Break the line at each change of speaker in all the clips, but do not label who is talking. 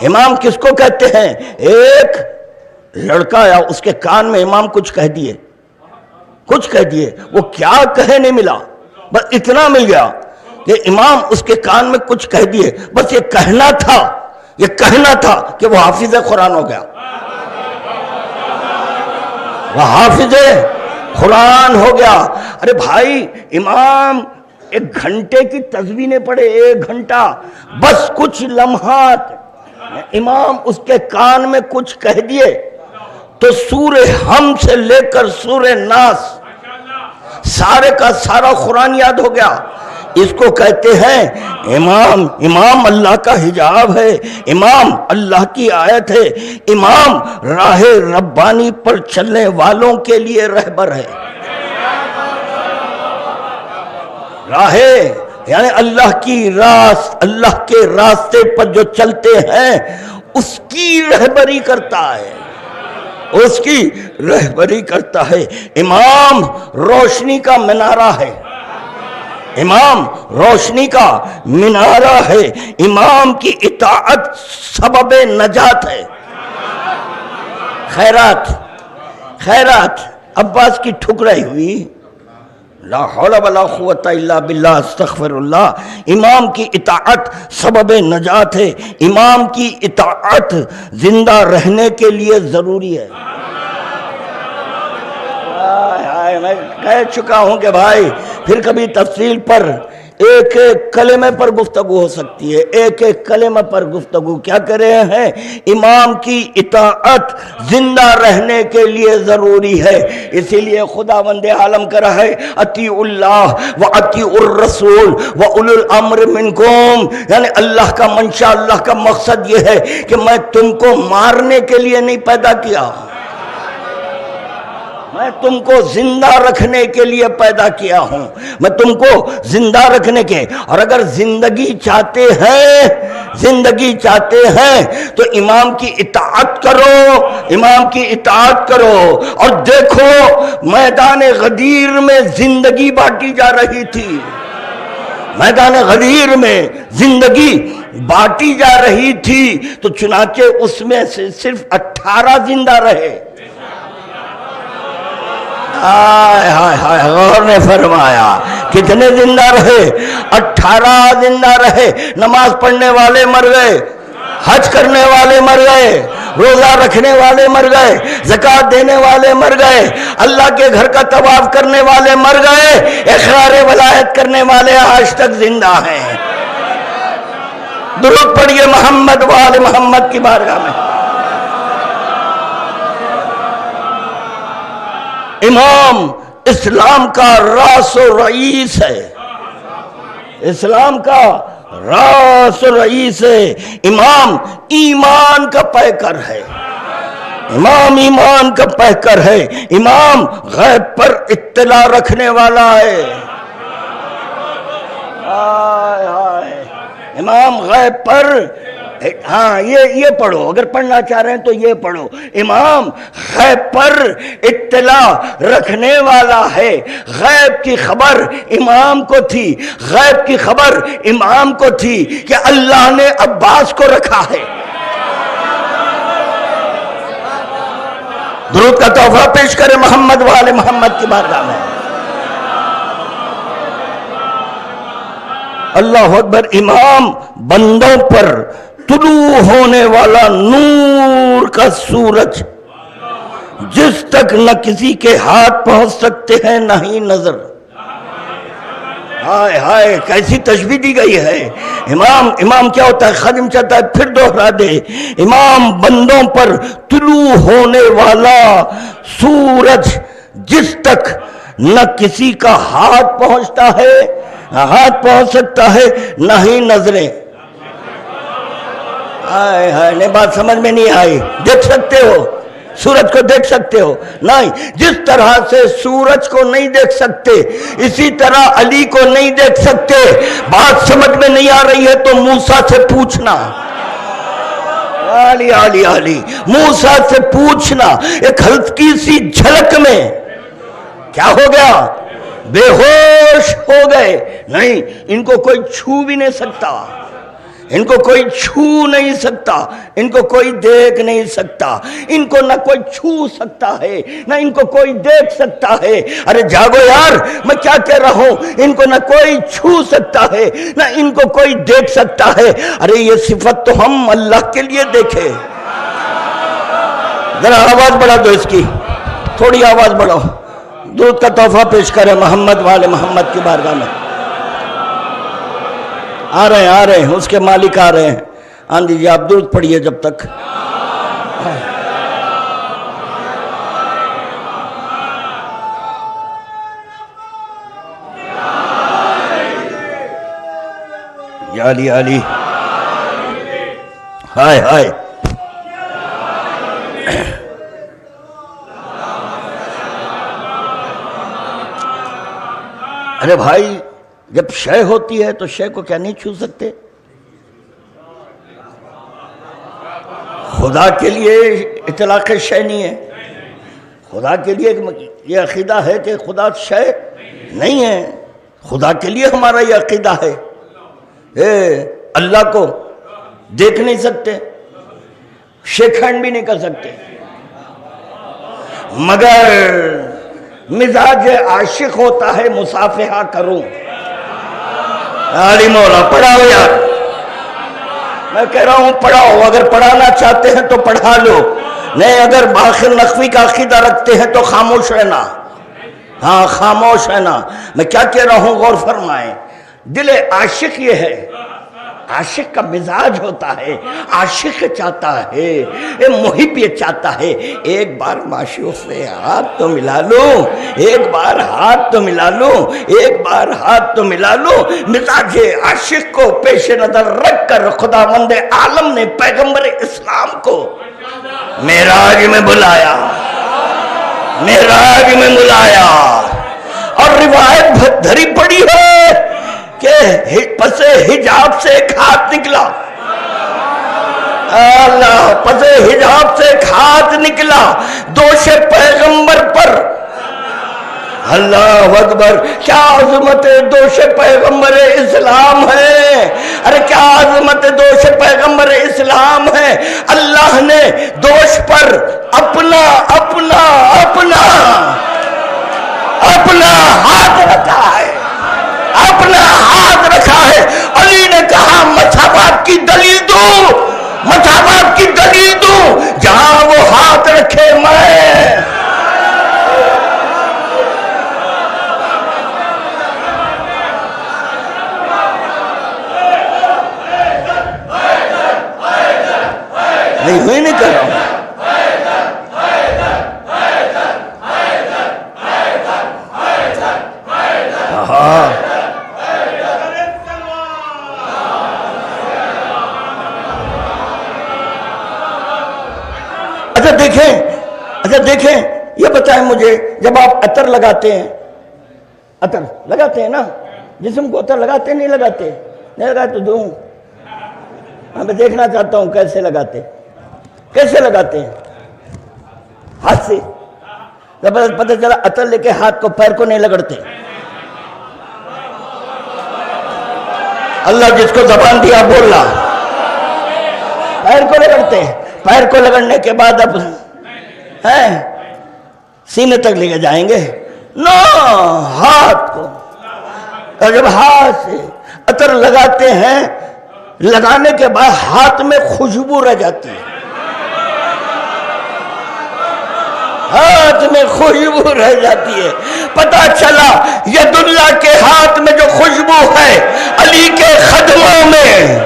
امام کس کو کہتے ہیں؟ ایک لڑکا آیا، اس کے کان میں امام کچھ کہہ دیے، وہ کیا کہے نہیں ملا، بس اتنا مل گیا کہ امام اس کے کان میں کچھ کہہ دیے، بس یہ کہنا تھا کہ وہ حافظ قرآن ہو گیا، وہ حافظ قرآن ہو گیا۔ ارے بھائی، امام 1 گھنٹے کی تسبیحیں پڑھے، 1 گھنٹہ، بس کچھ لمحات امام اس کے کان میں کچھ کہہ دیے تو سورہ ہم سے لے کر سورہ ناس سارے کا سارا قرآن یاد ہو گیا۔ اس کو کہتے ہیں امام اللہ کا حجاب ہے، امام اللہ کی آیت ہے، امام راہ ربانی پر چلنے والوں کے لیے رہبر ہے۔ راہ یعنی اللہ کی اللہ کے راستے پر جو چلتے ہیں اس کی رہبری کرتا ہے، امام روشنی کا منارہ ہے، امام کی اطاعت سبب نجات ہے۔ خیرات عباس کی ٹھکرائی ہوئی، لا حول ولا قوت الا باللہ، استغفر اللہ۔ امام کی اطاعت سبب نجات ہے، امام کی اطاعت زندہ رہنے کے لیے ضروری ہے۔ میں کہہ چکا ہوں کہ بھائی پھر کبھی تفصیل پر ایک کلمے پر گفتگو ہو سکتی ہے، ایک کلمے پر گفتگو کیا کر رہے ہیں؟ امام کی اطاعت زندہ رہنے کے لیے ضروری ہے۔ اسی لیے خداوند عالم کہا ہے اطیعوا اللہ و اطیعوا الرسول و اولو الامر منکم، یعنی اللہ کا منشا، اللہ کا مقصد یہ ہے کہ میں تم کو مارنے کے لیے نہیں پیدا کیا، میں تم کو زندہ رکھنے کے لیے پیدا کیا ہوں، میں تم کو زندہ رکھنے کے۔ اور اگر زندگی چاہتے ہیں تو امام کی اطاعت کرو، اور دیکھو میدان غدیر میں زندگی بانٹی جا رہی تھی، میدان غدیر میں زندگی بانٹی جا رہی تھی، تو چنانچہ اس میں سے صرف 18 زندہ رہے۔ غور نے فرمایا کتنے زندہ رہے؟ 18 زندہ رہے۔ نماز پڑھنے والے مر گئے، حج کرنے والے مر گئے، روزہ رکھنے والے مر گئے، زکوٰۃ دینے والے مر گئے، اللہ کے گھر کا طواف کرنے والے مر گئے، اقرار ولایت کرنے والے آج تک زندہ ہیں۔ درود پڑھیے محمد و آل محمد کی بارگاہ میں۔ امام اسلام کا راس و رئیس ہے، اسلام کا راس و رئیس ہے، امام ایمان کا پیکر ہے، امام ایمان کا پیکر ہے، امام غیب پر اطلاع رکھنے والا ہے۔ امام غیب پر، ہاں یہ پڑھو، اگر پڑھنا چاہ رہے ہیں تو یہ پڑھو، امام غیب پر اطلاع رکھنے والا ہے۔ غیب کی خبر امام کو تھی، غیب کی خبر امام کو تھی کہ اللہ نے عباس کو رکھا ہے۔ درود کا تحفہ پیش کرے محمد و آل محمد کی بارگاہ میں۔ اللہ اکبر۔ امام بندوں پر طلوع ہونے والا نور کا سورج، جس تک نہ کسی کے ہاتھ پہنچ سکتے ہیں نہ ہی نظر۔ ہائے ہائے کیسی تشبیہ دی گئی ہے۔ امام کیا ہوتا ہے؟ خادم چاہتا ہے پھر دوہرا دے، امام بندوں پر طلوع ہونے والا سورج، جس تک نہ کسی کا ہاتھ پہنچتا ہے، ہاتھ پہنچ سکتا ہے نہ ہی نظریں۔ نہیں بات سمجھ میں نہیں آئی۔ دیکھ سکتے ہو سورج کو، دیکھ سکتے ہو نہیں؟ جس طرح سے سورج کو نہیں دیکھ سکتے، اسی طرح علی کو نہیں دیکھ سکتے۔ بات سمجھ میں نہیں آ رہی ہے تو موسیٰ سے پوچھنا، علی موسیٰ سے پوچھنا۔ ایک ہلکی سی جھلک میں کیا ہو گیا؟ بے ہوش ہو گئے۔ نہیں، ان کو کوئی چھو بھی نہیں سکتا، ان کو کوئی چھو نہیں سکتا، ان کو کوئی دیکھ نہیں سکتا، ان کو نہ کوئی چھو سکتا ہے نہ ان کو کوئی دیکھ سکتا ہے۔ ارے جاگو یار، میں کیا کہہ رہا ہوں، ان کو نہ کوئی چھو سکتا ہے نہ ان کو کوئی دیکھ سکتا ہے۔ ارے یہ صفت تو ہم اللہ کے لیے دیکھے۔ ذرا آواز بڑھا دو اس کی، تھوڑی آواز بڑھاؤ، درود کا تحفہ پیش کریں محمد والے محمد کی بارگاہ میں۔ آ رہے ہیں، اس کے مالک آ رہے ہیں، آن دیجیے، آپ درود پڑھیے جب تک۔ یا علی علی، ہائے ہائے، ارے بھائی جب شے ہوتی ہے تو شے کو کیا نہیں چھو سکتے؟ خدا کے لیے اطلاق شے نہیں ہے، خدا کے لیے یہ عقیدہ ہے کہ خدا شے نہیں ہے، خدا کے لیے ہمارا یہ عقیدہ ہے۔ اللہ کو دیکھ نہیں سکتے، شیک ہینڈ بھی نہیں کر سکتے، مگر مزاج عاشق ہوتا ہے مصافحہ کروں۔ علی مولا پڑھاؤ یار، میں کہہ رہا ہوں پڑھاؤ، اگر پڑھانا چاہتے ہیں تو پڑھا لو، نہیں اگر باخر نقوی کا عقیدہ رکھتے ہیں تو خاموش رہنا، ہاں خاموش رہنا۔ میں کیا کہہ رہا ہوں غور فرمائیں، دل عاشق یہ ہے، عاشق کا مزاج ہوتا ہے، عاشق چاہتا ہے، محب یہ چاہتا ہے ایک بار معشوق سے ہاتھ تو ملا لو، ایک بار ہاتھ تو ملا لو، ایک بار ہاتھ تو ملا لو۔ مزاج عاشق کو پیش نظر رکھ کر خداوند عالم نے پیغمبر اسلام کو معراج میں بلایا، معراج میں بلایا، اور روایت دھری پڑی ہے کہ پس حجاب سے ایک ہاتھ نکلا، اللہ پس حجاب سے ایک ہاتھ نکلا دوش پیغمبر پر۔ اللہ اکبر، کیا عظمت دوش پیغمبر اسلام ہے، ارے کیا عظمت دوش پیغمبر اسلام ہے۔ اللہ نے دوش پر اپنا اپنا اپنا اپنا ہاتھ رکھا ہے، اپنا ہاتھ رکھا ہے۔ علی نے کہا مساوات کی دلیل دوں، مساوات کی دلیل دوں، جہاں وہ ہاتھ رکھے میں۔ نہیں کر رہا ہوں، اچھا دیکھیں، یہ بتائیں مجھے، جب آپ عطر لگاتے ہیں، عطر لگاتے ہیں نا، جسم کو عطر لگاتے نہیں لگاتے؟ نہیں لگاتے تو دوں، میں دیکھنا چاہتا ہوں کیسے لگاتے، کیسے لگاتے ہیں؟ ہاتھ سے؟ زبردست پتہ چلا عطر لے کے ہاتھ کو، پیر کو نہیں لگڑتے۔ اللہ جس کو زبان دیا بول رہا، پیر کو لگڑتے ہیں، پیر کو لگڑنے کے بعد اب سینے تک لے کے جائیں گے، نو ہاتھ کو۔ اور جب ہاتھ سے عطر لگاتے ہیں، لگانے کے بعد ہاتھ میں خوشبو رہ جاتی ہے، ہاتھ میں خوشبو رہ جاتی ہے۔ پتہ چلا ید اللہ کے ہاتھ میں جو خوشبو ہے، علی کے خدموں میں،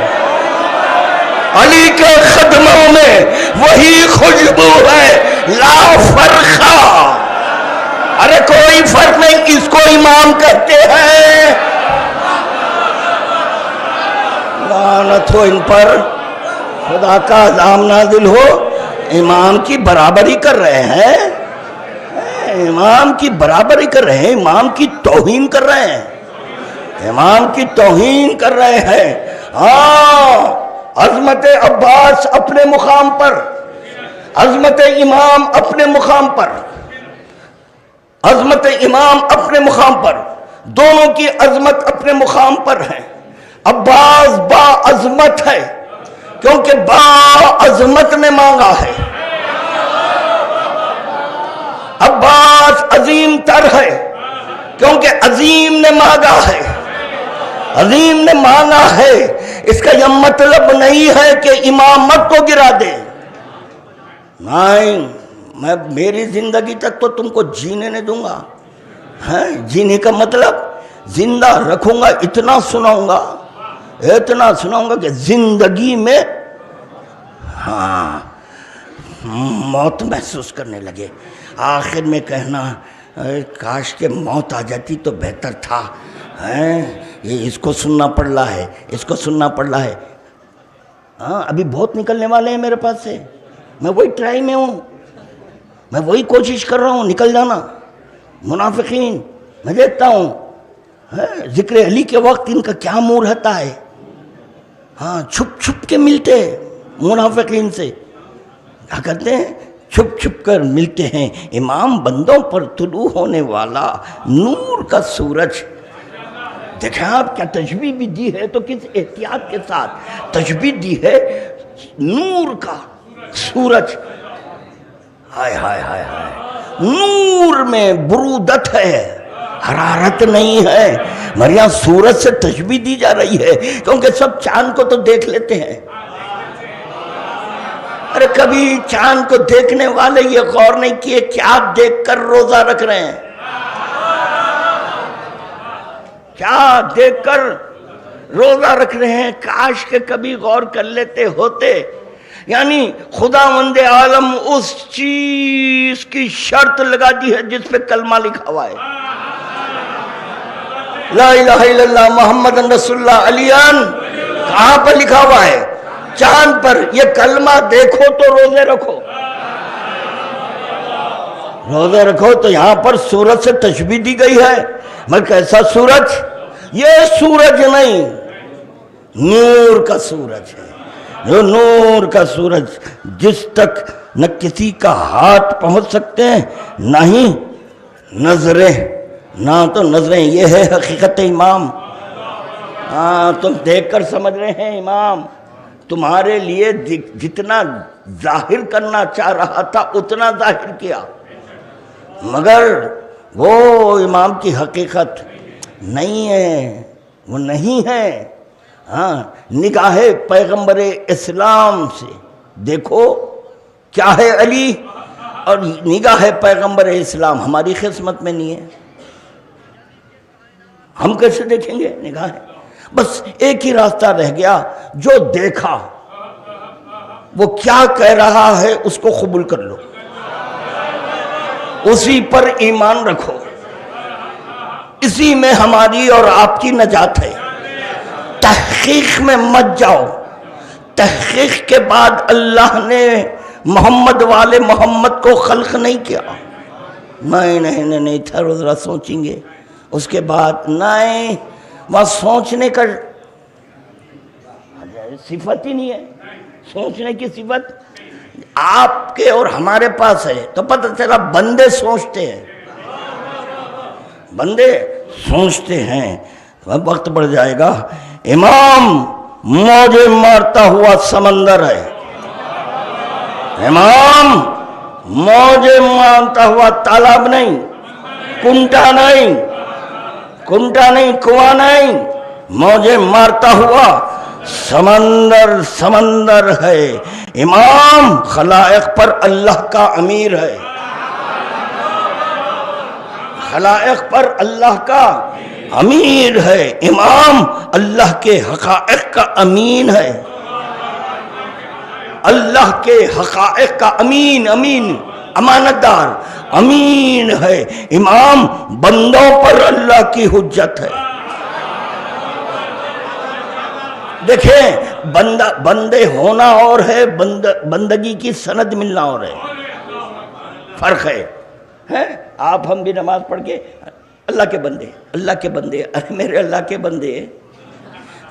علی کے خدموں میں وہی خوشبو ہے، لا فرقہ۔ ارے کوئی فرق نہیں، اس کو امام کہتے ہیں۔ لعنت ہو ان پر، خدا کا عذاب نازل ہو، امام کی برابری کر رہے ہیں، امام کی برابری کر رہے ہیں، امام کی توہین کر رہے ہیں، امام کی توہین کر رہے ہیں۔ ہاں، عظمت عباس اپنے مقام پر، عظمت امام اپنے مقام پر، عظمت امام اپنے مقام پر، دونوں کی عظمت اپنے مقام پر ہے، عباس با عظمت ہے کیونکہ با عظمت نے مانگا ہے. عباس عظیم تر ہے کیونکہ عظیم نے مانگا ہے. عظیم نے مانگا ہے. اس کا یہ مطلب نہیں ہے کہ امامت کو گرا دے. نہیں، میں میری زندگی تک تو تم کو جینے نہیں دوں گا. جینے کا مطلب زندہ رکھوں گا، اتنا سناؤں گا کہ زندگی میں موت محسوس کرنے لگے. آخر میں کہنا کاش کہ موت آ جاتی تو بہتر تھا. یہ اس کو سننا پڑ رہا ہے، اس کو سننا پڑ رہا ہے. ابھی بہت نکلنے والے ہیں میرے پاس سے. میں وہی ٹرائی میں ہوں، میں وہی کوشش کر رہا ہوں نکل جانا. منافقین میں دیکھتا ہوں ذکر علی کے وقت ان کا کیا منہ رہتا ہے. چھپ چھپ کے ملتے منافقین سے. کیا کرتے ہیں؟ چھپ چھپ کر ملتے ہیں. امام بندوں پر طلوع ہونے والا نور کا سورج. دیکھیں آپ کیا تشبیہ بھی دی ہے تو کس احتیاط کے ساتھ تشبیہ دی ہے. نور کا سورج. ہائے ہائے ہائے ہائے. نور میں برودت ہے، حرارت نہیں ہے. مریا سورج سے تشبیہ دی جا رہی ہے کیونکہ سب چاند کو تو دیکھ لیتے ہیں. ارے کبھی چاند کو دیکھنے والے یہ غور نہیں کیے کیا دیکھ کر روزہ رکھ رہے ہیں، کیا دیکھ کر روزہ رکھ رہے ہیں. کاش کہ کبھی غور کر لیتے ہوتے. یعنی خداوند عالم اس چیز کی شرط لگا دی ہے جس پہ کلمہ لکھا ہوا ہے. لا الہ الا اللہ محمد رسول اللہ علیان کہاں پر لکھا ہوا ہے؟ چاند پر. یہ کلمہ دیکھو تو روزے رکھو. روزے رکھو تو یہاں پر سورج سے تشبیہ دی گئی ہے. مگر کیسا سورج؟ یہ سورج نہیں، نور کا سورج ہے. جو نور کا سورج جس تک نہ کسی کا ہاتھ پہنچ سکتے ہیں نہ ہی نظریں. نہ تو نظریں. یہ ہے حقیقت امام. تم دیکھ کر سمجھ رہے ہیں امام تمہارے لیے جتنا ظاہر کرنا چاہ رہا تھا اتنا ظاہر کیا، مگر وہ امام کی حقیقت نہیں ہے، وہ نہیں ہے. نگاہ پیغمبر اسلام سے دیکھو کیا ہے علی، اور نگاہ پیغمبر اسلام ہماری قسمت میں نہیں ہے. ہم کیسے دیکھیں گے؟ نگاہ بس ایک ہی راستہ رہ گیا. جو دیکھا وہ کیا کہہ رہا ہے اس کو قبول کر لو، اسی پر ایمان رکھو. اسی میں ہماری اور آپ کی نجات ہے. تحقیق میں مت جاؤ. تحقیق کے بعد اللہ نے محمد والے محمد کو خلق نہیں کیا. نہیں تھوڑا ذرا سوچیں گے اس کے بعد. نہیں، وہاں سوچنے کا صفت ہی نہیں ہے. سوچنے کی صفت آپ کے اور ہمارے پاس ہے تو پتہ چلا بندے سوچتے ہیں، بندے سوچتے ہیں. وقت بڑھ جائے گا. امام موجیں مارتا ہوا سمندر ہے. امام موجیں مارتا ہوا تالاب نہیں، کنٹا نہیں، کنواں نہیں. موجیں مارتا ہوا سمندر ہے. امام خلائق پر اللہ کا امیر ہے. خلائق پر اللہ کا امیر ہے. امام اللہ کے حقائق کا امین ہے. اللہ کے حقائق کا امین امانت دار امین ہے. امام بندوں پر اللہ کی حجت ہے. دیکھیں بندے ہونا اور ہے، بندگی کی سند ملنا اور ہے. فرق ہے. آپ ہم بھی نماز پڑھ کے اللہ کے بندے ارے میرے اللہ کے بندے.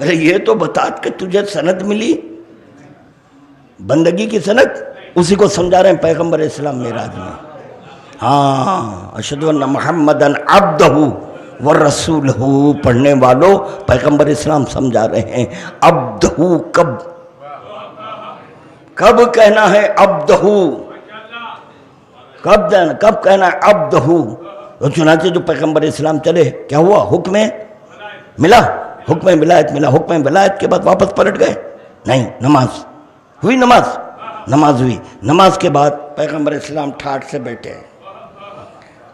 ارے یہ تو بتا کہ تجھے سند ملی بندگی کی سند. اسی کو سمجھا رہے ہیں پیغمبر اسلام معراج میں. اشہدو ان محمدن عبدہ ورسولہ، پڑھنے والوں پیغمبر اسلام سمجھا رہے ہیں عبدہ، کب کہنا ہے عبدہ، کب کہنا ہے عبدہ. تو چنانچہ جو پیغمبر اسلام چلے کیا ہوا؟ حکم ملا، حکم ولایت ملا. حکم ولایت کے بعد واپس پلٹ گئے؟ نہیں. نماز ہوئی، نماز ہوئی. نماز کے بعد پیغمبر اسلام ٹھاٹ سے بیٹھے.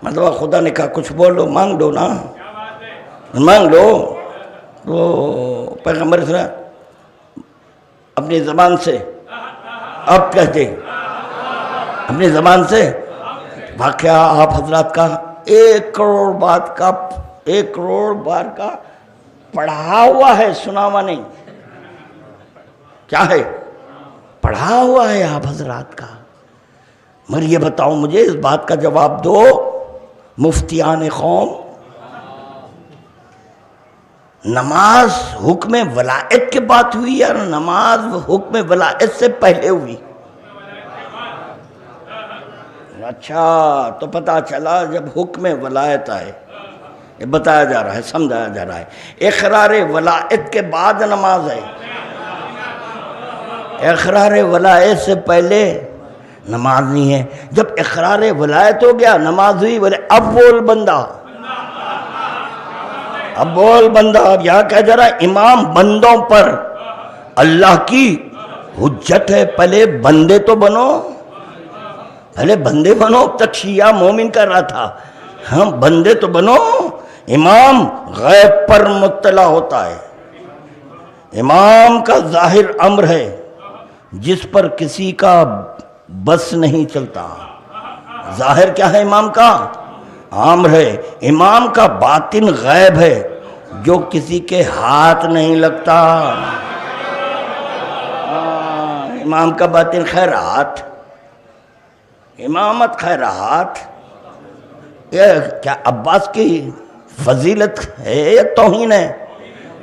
مطلب خدا نے کہا کچھ بولو، مانگ لو نا، مانگ لو. تو پیغمبر اسلام اپنی زبان سے اب کہتے، اپنی زبان سے واقعہ آپ حضرات کا 1 کروڑ بار کا پڑھا ہوا ہے، سنا ہوا نہیں. کیا ہے؟ پڑھا ہوا ہے آپ حضرات کا. مگر یہ بتاؤ مجھے، اس بات کا جواب دو، مفتیان قوم، نماز حکم ولایت کے بعد ہوئی یا نماز حکم ولایت سے پہلے ہوئی؟ اچھا، تو پتہ چلا جب حکم ولایت آئے، یہ بتایا جا رہا ہے، سمجھایا جا رہا ہے، اقرار ولایت کے بعد نماز ہے، اقرار ولایت سے پہلے نماز نہیں ہے. جب اقرار ولایت ہو گیا، نماز ہوئی. بولے اب بول بندہ، اب بول بندہ. اب یہاں کہا جا رہا ہے امام بندوں پر اللہ کی حجت ہے. پہلے بندے تو بنو، پہلے بندے بنو. تک شیعہ مومن کر رہا تھا، ہم بندے تو بنو. امام غیب پر مطلع ہوتا ہے، امام کا ظاہر امر ہے جس پر کسی کا بس نہیں چلتا. ظاہر کیا ہے؟ امام کا امر ہے. امام کا باطن غیب ہے جو کسی کے ہاتھ نہیں لگتا. امام کا باطن خیرات، امامت خیرات. یہ کیا عباس کی فضیلت ہے یا توہین ہے؟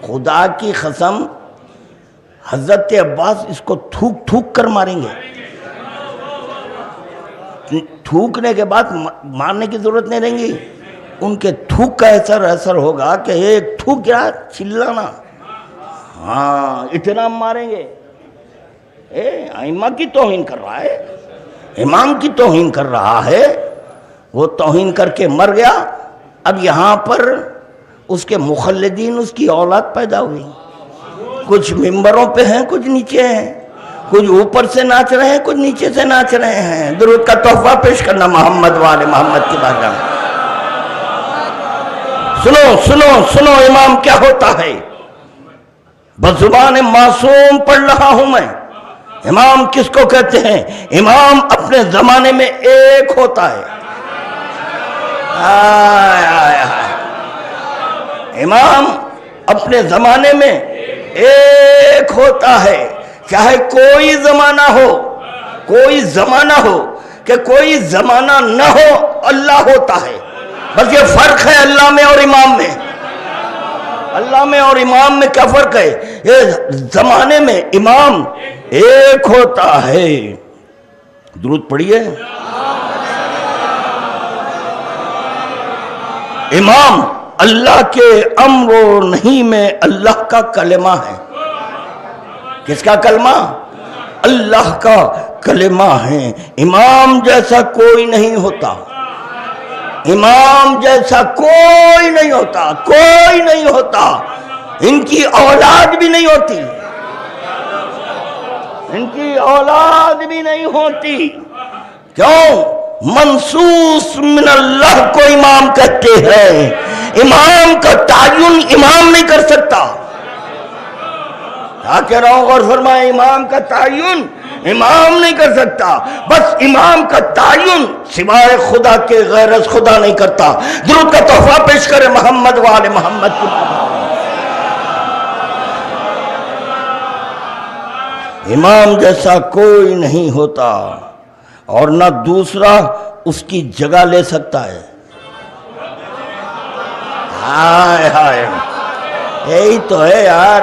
خدا کی قسم حضرت عباس اس کو تھوک تھوک کر ماریں گے. تھوکنے کے بعد مارنے کی ضرورت نہیں رہیں گی. ان کے تھوک کا اثر ہوگا کہ ایک تھوک کیا چلانا، ہاں اتنا ماریں گے. ائمہ کی توہین کر رہا ہے، امام کی توہین کر رہا ہے. وہ توہین کر کے مر گیا. اب یہاں پر اس کے مخلدین، اس کی اولاد پیدا ہوئی. کچھ ممبروں پہ ہیں، کچھ نیچے ہیں، کچھ اوپر سے ناچ رہے ہیں، کچھ نیچے سے ناچ رہے ہیں. درود کا تحفہ پیش کرنا محمد والے محمد کی بارگاہ میں. سنو سنو سنو، امام کیا ہوتا ہے؟ بزبان معصوم پڑھ رہا ہوں میں. امام کس کو کہتے ہیں؟ امام اپنے زمانے میں ایک ہوتا ہے. امام اپنے زمانے میں ایک ہوتا ہے. چاہے کوئی زمانہ ہو، کوئی زمانہ ہو کہ کوئی زمانہ نہ ہو، اللہ ہوتا ہے. بس یہ فرق ہے اللہ میں اور امام میں. اللہ میں اور امام میں کیا فرق ہے؟ یہ زمانے میں امام ایک ہوتا ہے. درود پڑھیے. امام اللہ کے امر و نہی میں اللہ کا کلمہ ہے. کس کا کلمہ؟ اللہ کا کلمہ ہے. امام جیسا کوئی نہیں ہوتا، امام جیسا کوئی نہیں ہوتا، کوئی نہیں ہوتا. ان کی اولاد بھی نہیں ہوتی، ان کی اولاد بھی نہیں ہوتی. کیوں؟ منصوص من اللہ کو امام کہتے ہیں. امام کا تعین امام نہیں کر سکتا. کیا کہہ رہا ہوں؟ غور فرمائے. امام کا تعین امام نہیں کر سکتا. بس امام کا تعین سوائے خدا کے غیر از خدا نہیں کرتا. درود کا تحفہ پیش کرے محمد والے محمد کی. امام جیسا کوئی نہیں ہوتا اور نہ دوسرا اس کی جگہ لے سکتا ہے. ہائے ہائے، یہی تو ہے یار.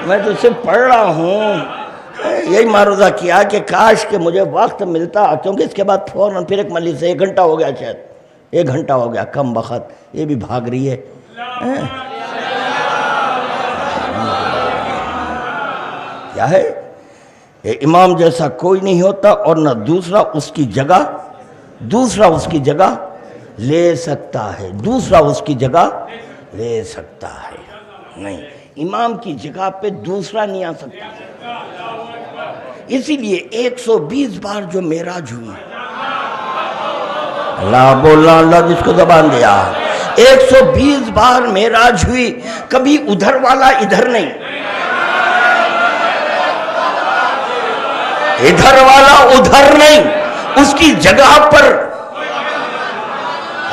میں تو صرف پڑھ رہا ہوں. یہی معروضہ کیا کہ کاش کہ مجھے وقت ملتا، کیونکہ اس کے بعد فوراً پھر ایک مجلس ہے، 1 گھنٹہ ہو گیا شاید. 1 گھنٹہ ہو گیا کم بخت، یہ بھی بھاگ رہی ہے. کیا ہے؟ امام جیسا کوئی نہیں ہوتا، اور نہ دوسرا اس کی جگہ لے سکتا ہے. دوسرا اس کی جگہ لے سکتا ہے نہیں، امام کی جگہ پہ دوسرا نہیں آ سکتا. اسی لیے 120 بار جو معراج ہوئی، اللہ بولنا، اللہ جس کو زبان دیا، 120 بار معراج ہوئی، کبھی ادھر والا ادھر نہیں، ادھر والا ادھر نہیں، اس کی جگہ پر،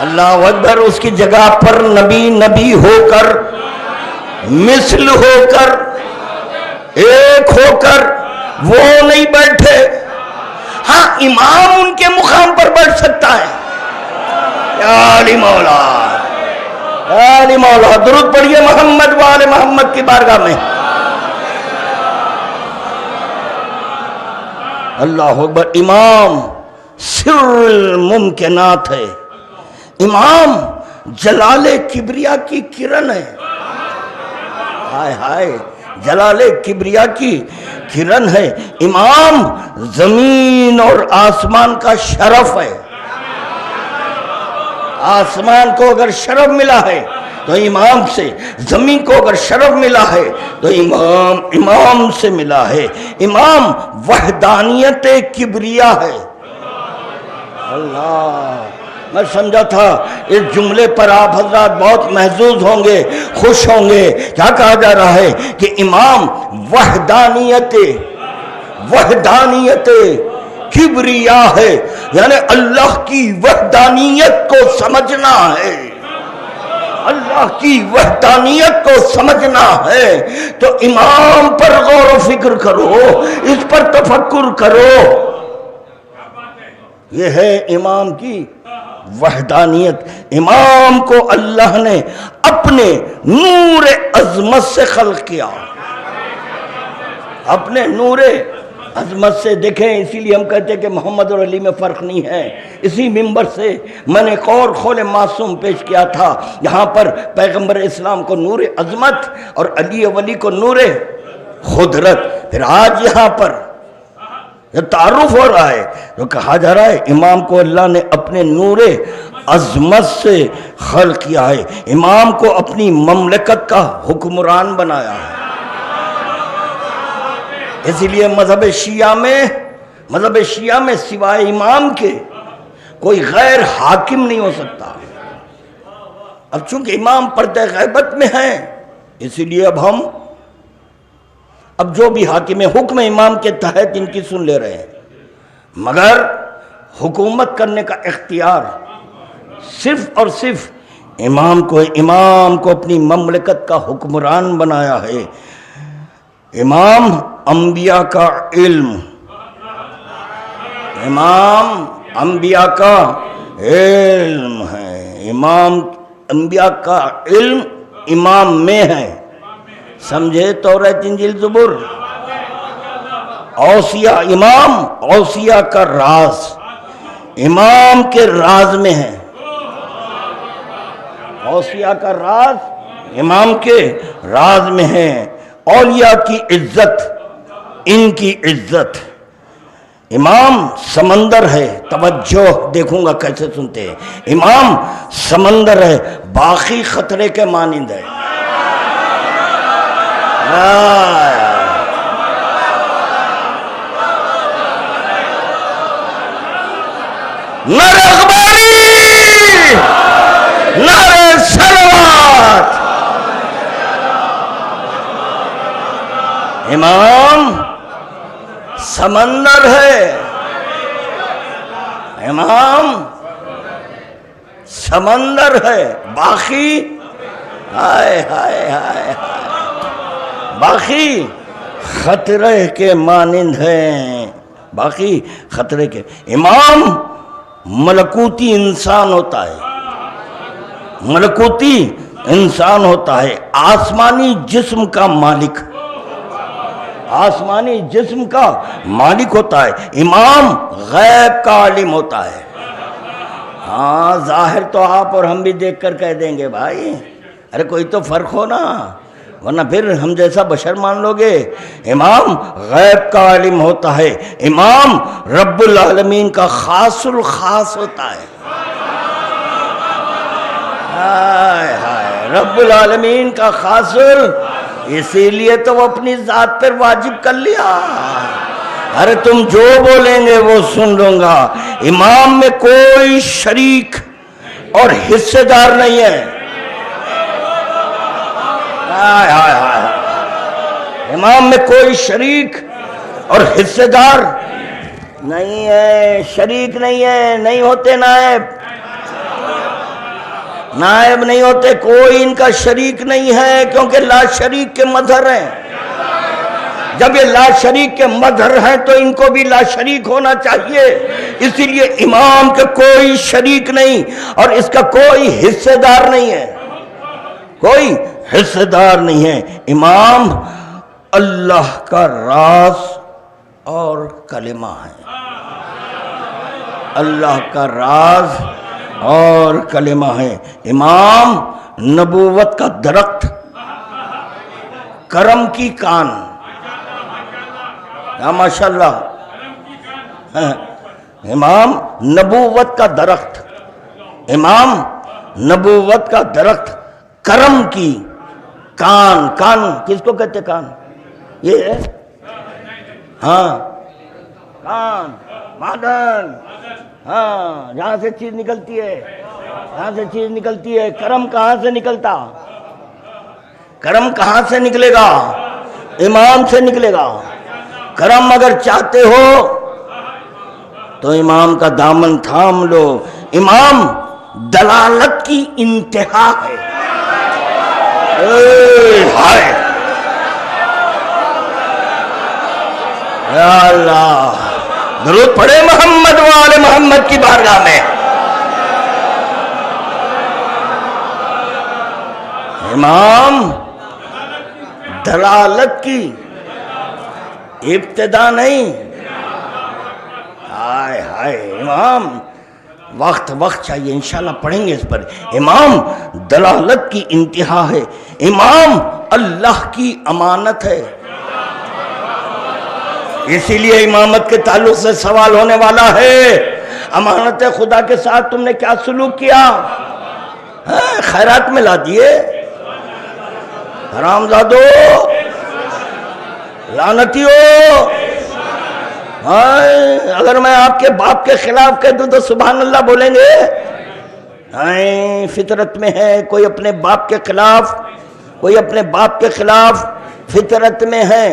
اللہ اکبر، اس کی جگہ پر نبی ہو کر، مثل ہو کر، ایک ہو کر وہ نہیں بیٹھے. ہاں امام ان کے مقام پر بیٹھ سکتا ہے. یا علی مولا، یا علی مولا، درود پڑھیے محمد وآل محمد کی بارگاہ میں. اللہ اکبر. امام سر الممکنات ہے، امام جلال کبریا کی کرن ہے. ہائے ہائے، جلال کبریا کی کرن ہے. امام زمین اور آسمان کا شرف ہے. آسمان کو اگر شرف ملا ہے تو امام سے، زمین کو اگر شرف ملا ہے تو امام سے ملا ہے. امام وحدانیت کبریا ہے. اللہ، میں سمجھا تھا اس جملے پر آپ حضرات بہت محظوظ ہوں گے، خوش ہوں گے. کیا کہا جا رہا ہے کہ امام وحدانیت کبریا ہے، یعنی اللہ کی وحدانیت کو سمجھنا ہے. اللہ کی وحدانیت کو سمجھنا ہے تو امام پر غور و فکر کرو، اس پر تفکر کرو. یہ ہے امام کی وحدانیت. امام کو اللہ نے اپنے نور عظمت سے خلق کیا، اپنے نور عظمت سے. دیکھیں، اسی لیے ہم کہتے ہیں کہ محمد اور علی میں فرق نہیں ہے. اسی منبر سے میں نے ایک اور قول معصوم پیش کیا تھا. یہاں پر پیغمبر اسلام کو نور عظمت اور علی ولی کو نور قدرت. پھر آج یہاں پر یہ تعارف ہو رہا ہے جو کہا جا رہا ہے امام کو اللہ نے اپنے نور عظمت سے خلق کیا ہے، امام کو اپنی مملکت کا حکمران بنایا ہے. اسی لیے مذہب شیعہ میں سوائے امام کے کوئی غیر حاکم نہیں ہو سکتا. اب چونکہ امام پردہ غیبت میں ہیں، اسی لیے اب جو بھی حاکم حکم امام کے تحت ان کی سن لے رہے ہیں، مگر حکومت کرنے کا اختیار صرف اور صرف امام کو ہے. امام کو اپنی مملکت کا حکمران بنایا ہے. امام انبیاء کا علم، امام انبیاء کا علم ہے. امام انبیاء کا علم امام میں ہے. سمجھے؟ توریت انجیل زبور. اوصیاء، امام اوصیاء کا راز امام کے راز میں ہے. اوصیاء کا راز امام کے راز میں ہے. اولیاء کی عزت، ان کی عزت. امام سمندر ہے، توجہ دیکھوں گا کیسے سنتے ہیں. امام سمندر ہے، باقی خطرے کے مانند ہے. نعرہ اخباری، نعرہ صلوات. امام سمندر ہے، امام سمندر ہے، باقی ہائے ہائے ہائے باقی خطرے کے مانند ہیں، باقی خطرے کے. امام ملکوتی انسان ہوتا ہے، ملکوتی انسان ہوتا ہے. آسمانی جسم کا مالک، آسمانی جسم کا مالک ہوتا ہے. امام غیب کا عالم ہوتا ہے. ہاں ظاہر تو آپ اور ہم بھی دیکھ کر کہہ دیں گے بھائی، ارے کوئی تو فرق ہو نا، ورنہ پھر ہم جیسا بشر مان لو گے۔ امام غیب کا عالم ہوتا ہے، امام رب العالمین کا خاص الخاص ہوتا ہے۔ ہائے ہائے، رب العالمین کا خاص اسی لیے تو وہ اپنی ذات پر واجب کر لیا۔ ارے تم جو بولیں گے وہ سن لوں گا۔ امام میں کوئی شریک اور حصے دار نہیں ہے۔ ہائے ہائے ہائے، امام میں کوئی شریک اور حصے دار نہیں ہے، شریک نہیں ہے، نہیں ہوتے نائب، نائب نہیں ہوتے، کوئی ان کا شریک نہیں ہے، کیونکہ لا شریک کے مظہر ہیں۔ جب یہ لا شریک کے مظہر ہیں تو ان کو بھی لا شریک ہونا چاہیے، اسی لیے امام کے کوئی شریک نہیں اور اس کا کوئی حصے دار نہیں ہے، کوئی حصے دار نہیں ہے۔ امام اللہ کا راز اور کلمہ ہے، اللہ کا راز اور کلمہ ہے۔ امام نبوت کا درخت، کرم کی کان، ماشاءاللہ، امام نبوت کا درخت، امام نبوت کا درخت، کرم کی کان، کان کس کو کہتے کان؟ یہ ہے ہاں کان، معدن، ہاں جہاں سے چیز نکلتی ہے، جہاں سے چیز نکلتی ہے۔ کرم کہاں سے نکلتا؟ کرم کہاں سے نکلے گا؟ امام سے نکلے گا۔ کرم اگر چاہتے ہو تو امام کا دامن تھام لو۔ امام دلالت کی انتہا ہے۔ ہائے یا اللہ، درود پڑھے محمد و آل محمد کی بارگاہ میں۔ امام دلالت کی ابتدا نہیں، ہائے ہائے، امام وقت چاہیے، انشاءاللہ پڑھیں گے اس پر۔ امام دلالت کی انتہا ہے، امام اللہ کی امانت ہے۔ اسی لیے امامت کے تعلق سے سوال ہونے والا ہے، امانت خدا کے ساتھ تم نے کیا سلوک کیا؟ خیرات میں لا دیے، حرامزادو، لعنتیو۔ اگر میں آپ کے باپ کے خلاف کہہ دوں تو سبحان اللہ بولیں گے؟ فطرت میں ہے، کوئی اپنے باپ کے خلاف، کوئی اپنے باپ کے خلاف فطرت میں ہے،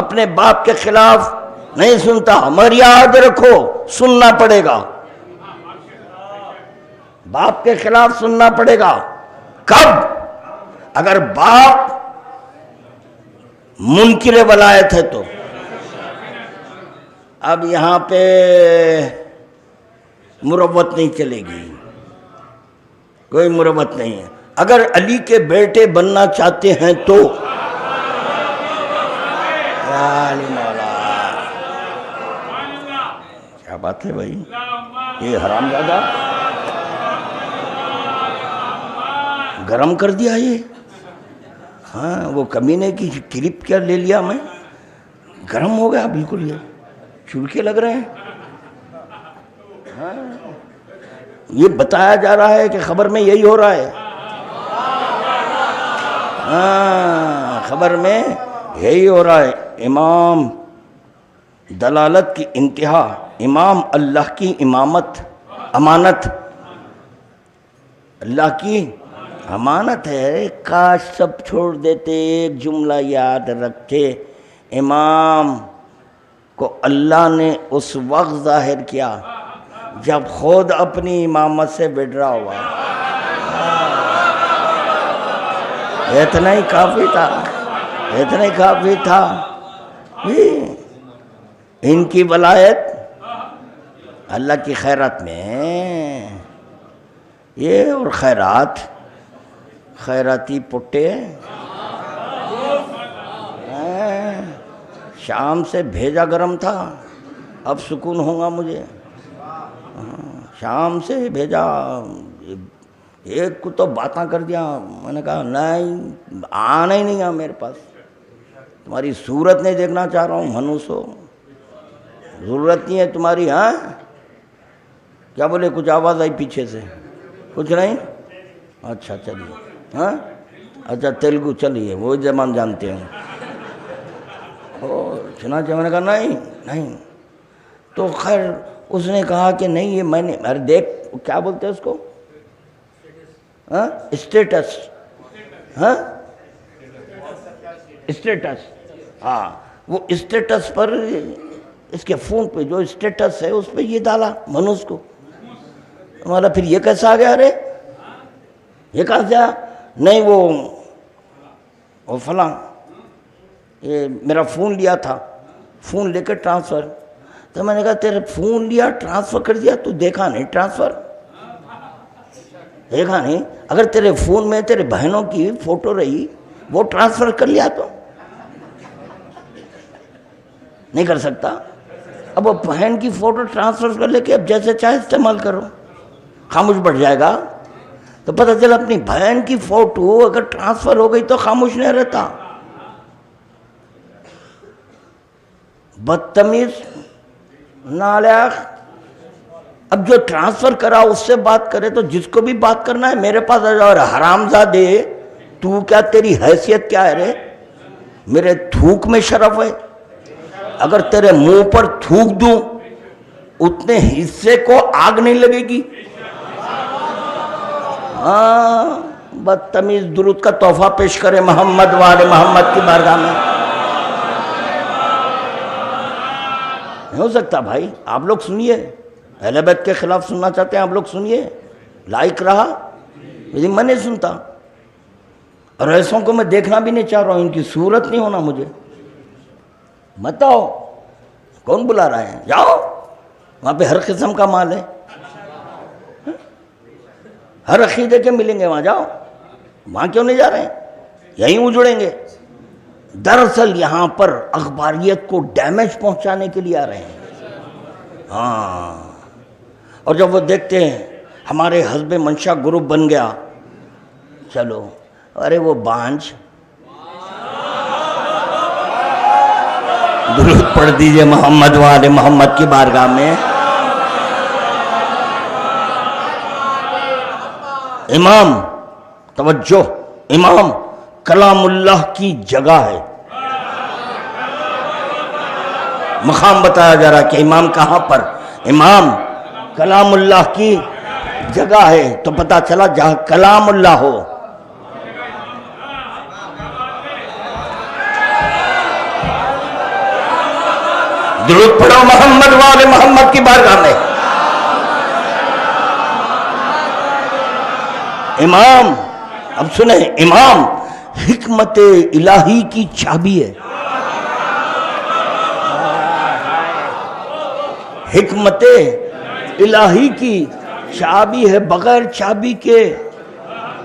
اپنے باپ کے خلاف نہیں سنتا، مگر یاد رکھو سننا پڑے گا، باپ کے خلاف سننا پڑے گا۔ کب؟ اگر باپ منکر ولایت ہے تو۔ اب یہاں پہ مروت نہیں چلے گی، کوئی مروت نہیں ہے۔ اگر علی کے بیٹے بننا چاہتے ہیں تو کیا بات ہے بھائی، یہ حرامزادہ گرم کر دیا یہ۔ ہاں وہ کمینے کی کلپ کیا لے لیا میں، گرم ہو گیا بالکل، یہ چڑکے لگ رہے ہیں۔ ہاں یہ بتایا جا رہا ہے کہ خبر میں یہی ہو رہا ہے، ہاں خبر میں یہی ہو رہا ہے۔ امام دلالت کی انتہا، امام اللہ کی امامت، امانت، اللہ کی امانت ہے۔ کاش سب چھوڑ دیتے، ایک جملہ یاد رکھتے، امام کو اللہ نے اس وقت ظاہر کیا جب خود اپنی امامت سے بڑھا ہوا، اتنا ہی کافی تھا، اتنا ہی کافی تھا۔ ان کی ولایت اللہ کی خیرات میں ہے، یہ اور خیرات، خیراتی پٹے شام سے بھیجا گرم تھا، اب سکون ہوگا مجھے، شام سے بھیجا، ایک کو تو باتاں کر دیا، میں نے کہا نہیں آنا ہی نہیں میرے پاس، تمہاری صورت نہیں دیکھنا چاہ رہا ہوں، منوسو ضرورت نہیں ہے تمہاری۔ ہاں کیا بولے؟ کچھ آواز آئی پیچھے سے؟ کچھ نہیں؟ اچھا چلیے، ہاں اچھا تیلگو چلیے، وہ زبان جانتے ہیں۔ چنانچہ میں نے کہا نہیں۔ تو خیر اس نے کہا کہ نہیں یہ میں نے، ارے دیکھ کیا بولتے ہیں اس کو، اسٹیٹس، ہاں اسٹیٹس، ہاں وہ اسٹیٹس پر، اس کے فون پہ جو اسٹیٹس ہے اس پہ یہ ڈالا منوس کو، ہمارا پھر یہ کیسا آ گیا؟ ارے یہ کہاں سے آیا؟ نہیں وہ فلاں یہ میرا فون لیا تھا، فون لے کر ٹرانسفر، تو میں نے کہا تیرے فون لیا ٹرانسفر کر دیا، تو دیکھا نہیں ٹرانسفر؟ دیکھا نہیں؟ اگر تیرے فون میں تیرے بہنوں کی فوٹو رہی وہ ٹرانسفر کر لیا تو نہیں کر سکتا؟ اب وہ بہن کی فوٹو ٹرانسفر کر لے کے اب جیسے چاہے استعمال کرو، خاموش بڑھ جائے گا؟ تو پتہ چلا اپنی بہن کی فوٹو اگر ٹرانسفر ہو گئی تو خاموش نہیں رہتا، بدتمیز نالائق۔ اب جو ٹرانسفر کرا اس سے بات کرے تو جس کو بھی بات کرنا ہے میرے پاس آ جاؤ، اور حرامزادے تو کیا، تیری حیثیت کیا ہے رے؟ میرے تھوک میں شرف ہے، اگر تیرے منہ پر تھوک دوں اتنے حصے کو آگ نہیں لگے گی؟ ہاں بدتمیز، درود کا تحفہ پیش کرے محمد والے محمد کی بارگاہ میں۔ نہیں ہو سکتا بھائی، آپ لوگ سنیے، اہل بیت کے خلاف سننا چاہتے ہیں آپ لوگ سنیے، لائق رہا، لیکن میں نہیں سنتا، اور ایسوں کو میں دیکھنا بھی نہیں چاہ رہا ہوں، ان کی صورت نہیں ہونا مجھے۔ مت آؤ، کون بلا رہا ہے؟ جاؤ، وہاں پہ ہر قسم کا مال ہے، ہر عقیدے کے ملیں گے، وہاں جاؤ، وہاں کیوں نہیں جا رہے ہیں؟ یہیں اجڑیں گے۔ دراصل یہاں پر اخباریت کو ڈیمیج پہنچانے کے لیے آ رہے ہیں، ہاں، اور جب وہ دیکھتے ہیں ہمارے حزب منشا گروپ بن گیا، چلو ارے وہ بانج، درود پڑھ دیجئے محمد والے محمد کی بارگاہ میں۔ امام، توجہ، امام کلام اللہ کی جگہ ہے، مقام بتایا جا رہا کہ امام کہاں پر؟ امام کلام اللہ کی جگہ ہے، تو پتہ چلا جہاں کلام اللہ ہو، درود پڑھو محمد والے محمد کی بارگاہ میں۔ امام، اب سنیں، امام حکمت الہی کی چابی ہے، حکمت الہی کی چابی ہے، بغیر چابی کے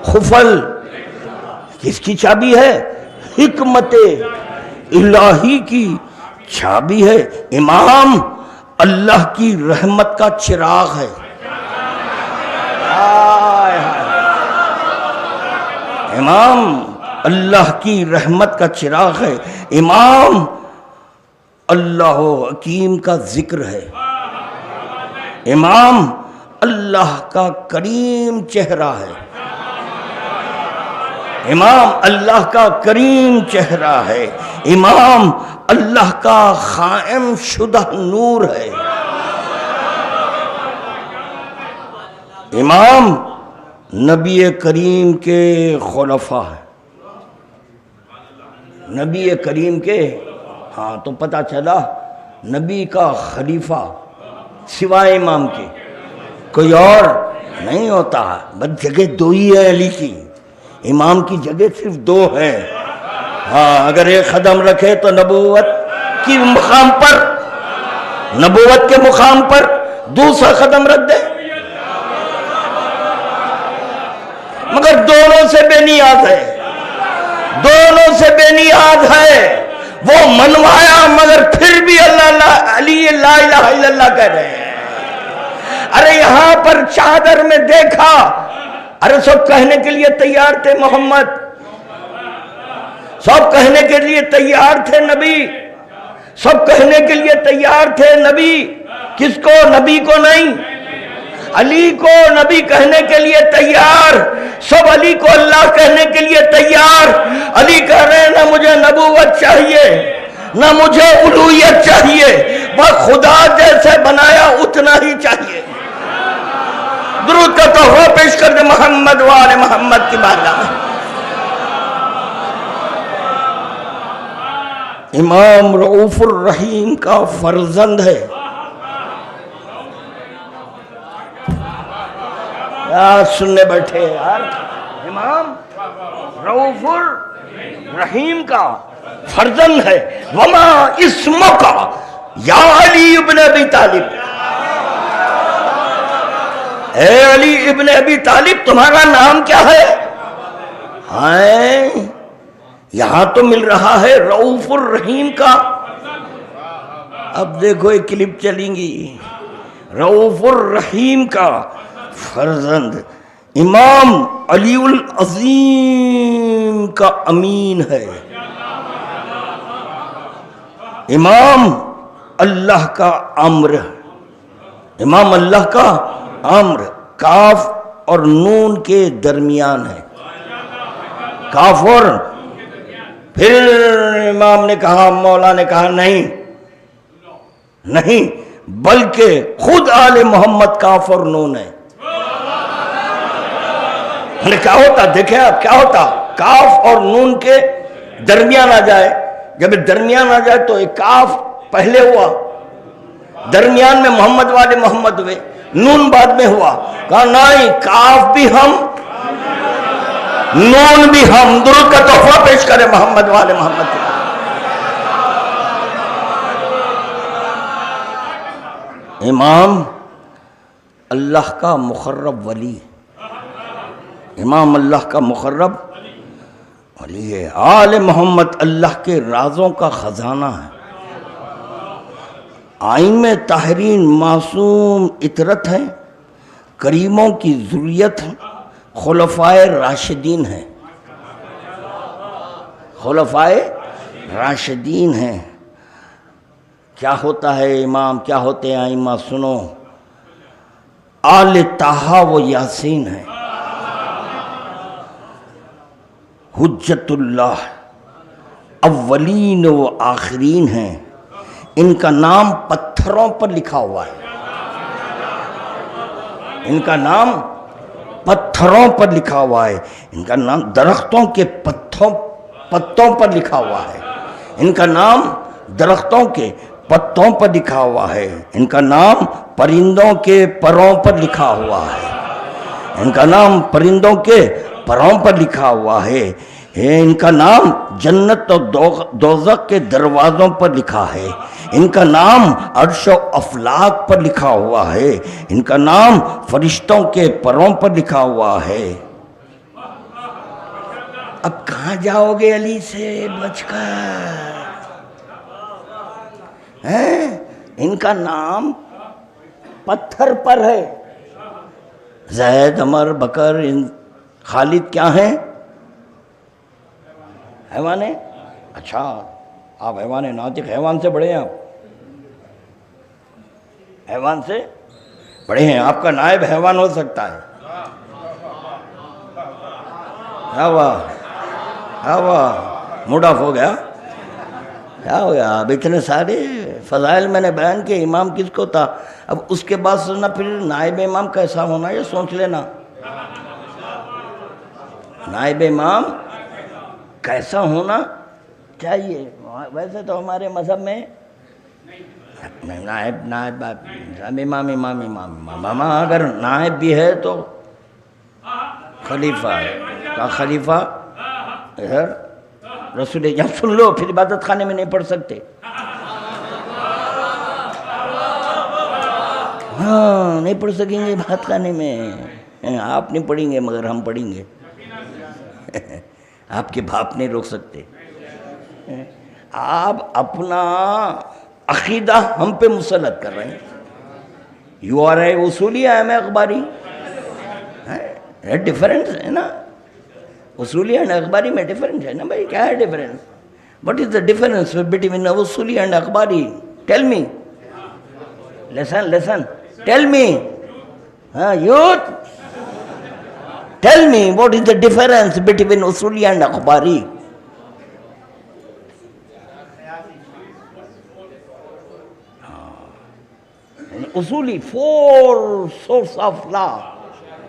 خفل، کس کی چابی ہے؟ حکمت الہی کی چابی ہے۔ امام اللہ کی رحمت کا چراغ ہے، امام اللہ کی رحمت کا چراغ ہے، امام اللہ حکیم کا ذکر ہے، امام اللہ کا کریم چہرہ ہے، امام اللہ کا کریم چہرہ ہے، امام اللہ کا قائم شدہ نور ہے، امام نبی کریم کے خلفاء ہے، نبی کریم کے، ہاں تو پتہ چلا نبی کا خلیفہ سوائے امام کے کوئی اور نہیں ہوتا، بس جگہ دو ہی ہے علی کی، امام کی جگہ صرف دو ہے، ہاں اگر ایک قدم رکھے تو نبوت کی مقام پر، نبوت کے مقام پر دوسرا قدم رکھ دے، مگر دونوں سے بے نیاز ہے، دونوں سے بے نیاز ہے، وہ منوایا مگر پھر بھی اللہ علی لا الہ الا اللہ کہہ رہے ہیں، ارے یہاں پر چادر میں دیکھا، ارے سب کہنے کے لیے تیار تھے محمد، سب کہنے کے لیے تیار تھے نبی، سب کہنے کے لیے تیار تھے نبی، کس کو؟ نبی کو نہیں، علی کو نبی کہنے کے لیے تیار، سب علی کو اللہ کہنے کے لیے تیار۔ علی کہہ رہے ہیں نہ مجھے نبوت چاہیے نہ مجھے الوہیت چاہیے، بس خدا جیسے بنایا اتنا ہی چاہیے۔ درود کا تحفہ پیش کر دے محمد وآل محمد کی بارگاہ میں۔ امام رؤوف الرحیم کا فرزند ہے، یار سننے بیٹھے یار، امام رؤوف الرحیم کا فرزند ہے۔ وما اسمک یا علی ابن ابی طالب، اے علی ابن ابی طالب تمہارا نام کیا ہے؟ ہائے یہاں تو مل رہا ہے رؤوف الرحیم کا۔ اب دیکھو ایک کلپ چلیں گی، رؤوف الرحیم کا فرزند امام علی العظیم کا امین ہے، امام اللہ کا امر، امام اللہ کا امر کاف اور نون کے درمیان ہے، کاف اور پھر امام نے کہا، مولا نے کہا نہیں نہیں، بلکہ خود آل محمد کاف اور نون ہے۔ کیا ہوتا دیکھیں آپ، کیا ہوتا کاف اور نون کے درمیان آ جائے، جب درمیان آ جائے تو ایک کاف پہلے ہوا، درمیان میں محمد والے محمد ہوئے، نون بعد میں ہوا، کہا نہیں کاف بھی ہم نون بھی ہم۔ درود کا تحفہ پیش کرے محمد والے محمد۔ امام اللہ کا مقرب ولی، امام اللہ کا مقرب ولی ہے، آل محمد اللہ کے رازوں کا خزانہ ہے، ائمہ طاہرین معصوم اطرت ہیں، کریموں کی ذریت ہیں، خلفائے راشدین ہیں، خلفائے راشدین ہیں۔ کیا ہوتا ہے امام، کیا ہوتے ہیں ائمہ؟ سنو، آل طٰہٰ و یاسین ہیں، حجت اللہ اولین و آخرین ہیں، ان کا نام پتھروں پر لکھا ہوا ہے، ان کا نام پتھروں پر لکھا ہوا ہے، ان کا نام درختوں کے پتوں پر لکھا ہوا ہے، ان کا نام درختوں کے پتوں پر لکھا ہوا ہے، ان کا نام پرندوں کے پروں پر لکھا ہوا ہے، ان کا نام پرندوں کے پروں پر لکھا ہوا ہے، ان کا نام جنت اور دوزخ کے دروازوں پر لکھا ہے، ان کا نام عرش و افلاک پر لکھا ہوا ہے، ان کا نام فرشتوں کے پروں پر لکھا ہوا ہے۔ اب کہاں جاؤ گے علی سے بچ کر؟ ان کا نام پتھر پر ہے، زید، عمر، بکر، خالد کیا ہیں؟ حیوان ہے؟ اچھا آپ حیوان ناطق، حیوان سے بڑے ہیں، آپ حیوان سے بڑے ہیں، آپ کا نائب حیوان ہو سکتا ہے۔ کیا ہوا موڈ آف ہو گیا؟ کیا ہو گیا؟ اب اتنے سارے فضائل میں نے بیان کیے، امام کس کو تھا؟ اب اس کے بعد سننا پھر نائب امام کیسا ہونا، یہ سوچ لینا، نائب امام کیسا ہونا چاہیے۔ ویسے تو ہمارے مذہب میں نائب امام اگر نائب بھی ہے تو خلیفہ ہے، کا خلیفہ ادھر رسول، جب سن لو پھر عبادت خانے میں نہیں پڑھ سکتے، ہاں نہیں پڑھ سکیں گے عبادت خانے میں، آپ نہیں پڑھیں گے مگر ہم پڑھیں گے، آپ کے باپ نہیں روک سکتے، آپ اپنا عقیدہ ہم پہ مسلط کر رہے ہیں، یو آر اے اصولی, آئی ایم اے اخباری. ڈفرینس ہے نا, اصولی اینڈ اخباری میں ڈفرینس ہے نا بھائی. کیا ہے difference? What is the difference between اصولی اینڈ اخباری؟ Tell me. Listen tell me. Youth, tell me what is the difference between اصولی اینڈ اخباری؟ اصولی, 4 source of law,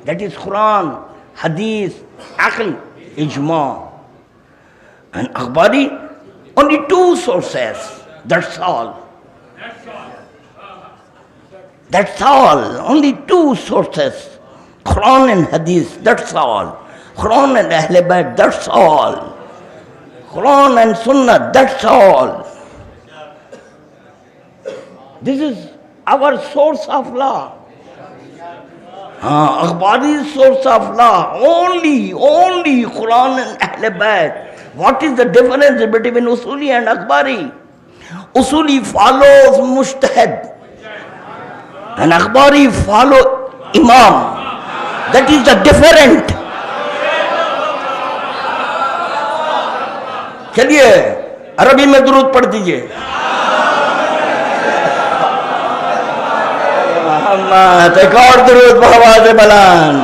that is Quran, Hadith, Aql, Ijma. And Akhbari, only 2 sources, that's all. That's all, only 2 sources, Quran and Hadith, that's all. Quran and Ahl Bayt, that's all. Quran and Sunnah, that's all. This is our source of law. Akhbari source of law, only Quran and Ahl Bayt. What is the difference between Usuli and Akhbari? Usuli follows Mujtahid and Akhbari follow Imam. That is the different. چلیے عربی میں درود پڑھ دیجئے. ایک اور درود بآواز بلند.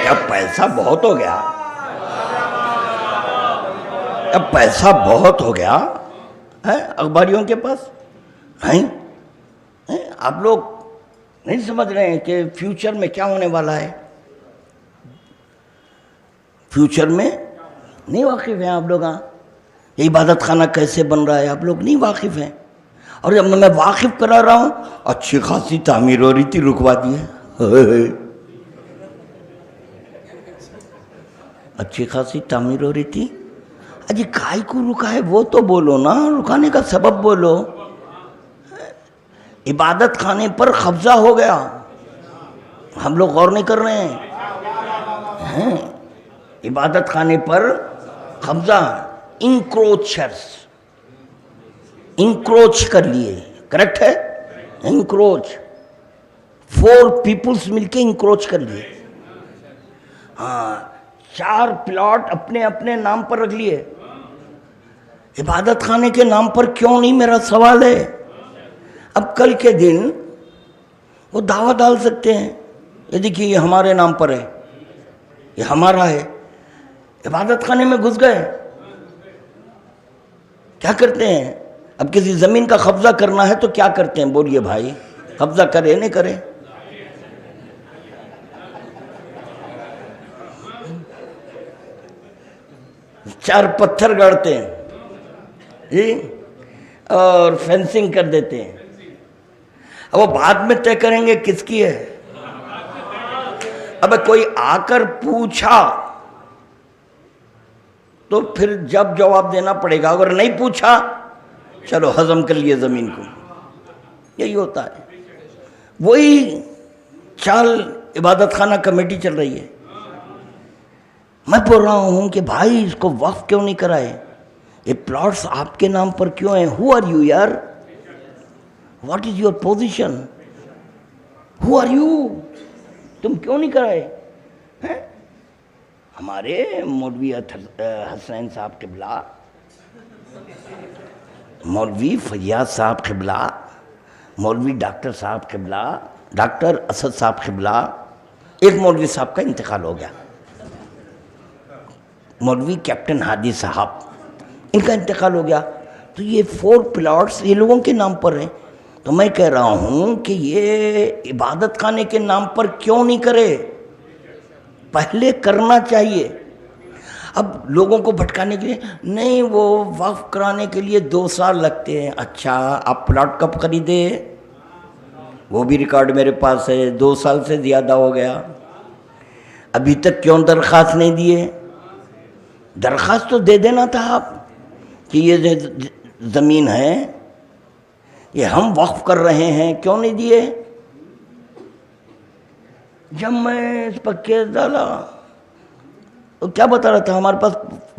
اب پیسہ بہت ہو گیا, اب پیسہ بہت ہو گیا اخباریوں کے پاس. آپ لوگ نہیں سمجھ رہے ہیں کہ فیوچر میں کیا ہونے والا ہے. فیوچر میں نہیں واقف ہیں آپ لوگ. یہ عبادت خانہ کیسے بن رہا ہے آپ لوگ نہیں واقف ہیں. اور جب میں واقف کرا رہا ہوں, اچھی خاصی تعمیر ہو رہی تھی, رکوا دیے. اچھی خاصی تعمیر ہو رہی تھی. اجی کائی کو رکا ہے وہ تو بولو نا, رکانے کا سبب بولو. عبادت خانے پر قبضہ ہو گیا, ہم لوگ غور نہیں کر رہے ہیں. عبادت خانے پر قبضہ, انکروچ کر لیے. کریکٹ ہے, انکروچ. 4 پیپلز مل کے انکروچ کر لیے. 4 پلاٹ اپنے اپنے نام پر رکھ لیے. عبادت خانے کے نام پر کیوں نہیں, میرا سوال ہے. اب کل کے دن وہ دعویٰ ڈال سکتے ہیں, یہ دیکھیے یہ ہمارے نام پر ہے, یہ ہمارا ہے. عبادت خانے میں گھس گئے, کیا کرتے ہیں؟ اب کسی زمین کا قبضہ کرنا ہے تو کیا کرتے ہیں بولیے بھائی؟ قبضہ کرے نہیں کرے؟ چار پتھر گاڑتے ہیں جی, اور فینسنگ کر دیتے ہیں. اب وہ بعد میں طے کریں گے کس کی ہے. اب کوئی آ کر پوچھا تو پھر جب جواب دینا پڑے گا, اگر نہیں پوچھا چلو ہضم کر لیے زمین کو. یہی ہوتا ہے. وہی چال عبادت خانہ کمیٹی چل رہی ہے. میں بول رہا ہوں کہ بھائی اس کو وقف کیوں نہیں کرائے, یہ پلاٹس آپ کے نام پر کیوں ہیں؟ ہو آر یو یار, what is your position, who are you, تم کیوں نہیں کرائے؟ ہمارے مولوی حسین صاحب قبلہ, مولوی فیاض صاحب قبلہ, مولوی ڈاکٹر صاحب قبلہ, ڈاکٹر اسد صاحب قبلہ. ایک مولوی صاحب کا انتقال ہو گیا, مولوی کیپٹن ہادی صاحب, ان کا انتقال ہو گیا. تو یہ 4 پلاٹس یہ لوگوں کے نام پر ہیں. تو میں کہہ رہا ہوں کہ یہ عبادت خانے کے نام پر کیوں نہیں کرے, پہلے کرنا چاہیے. اب لوگوں کو بھٹکانے کے لیے نہیں, وہ وقف کرانے کے لیے 2 سال لگتے ہیں. اچھا آپ پلاٹ کب خریدے؟ وہ بھی ریکارڈ میرے پاس ہے, 2 سال سے زیادہ ہو گیا. ابھی تک کیوں درخواست نہیں دیے؟ درخواست تو دے دینا تھا آپ کہ یہ زمین ہے, یہ ہم وقف کر رہے ہیں, کیوں نہیں دیے؟ جب میں اس پر کیس ڈالا تو کیا بتا رہا تھا، ہمارے پاس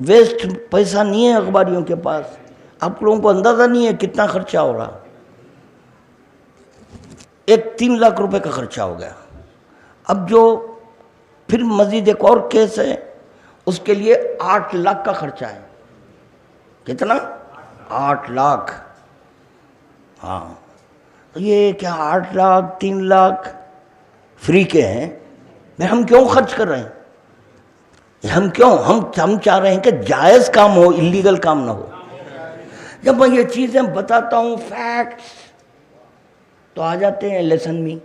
ویسٹ پیسہ نہیں ہے اخباریوں کے پاس، آپ لوگوں کو اندازہ نہیں ہے کتنا خرچہ ہو رہا، 3 لاکھ روپے کا خرچہ ہو گیا۔ اب جو پھر مزید ایک اور کیس ہے، اس کے لیے 8 لاکھ کا خرچہ ہے۔ کتنا؟ 8 لاکھ۔ ہاں، تو یہ کیا 8 لاکھ 3 لاکھ فری کے ہیں؟ ہم کیوں خرچ کر رہے ہیں؟ ہم چاہ رہے ہیں کہ جائز کام ہو، اللیگل کام نہ ہو۔ جب میں یہ چیزیں بتاتا ہوں فیکٹس، تو آ جاتے ہیں لیسن میں،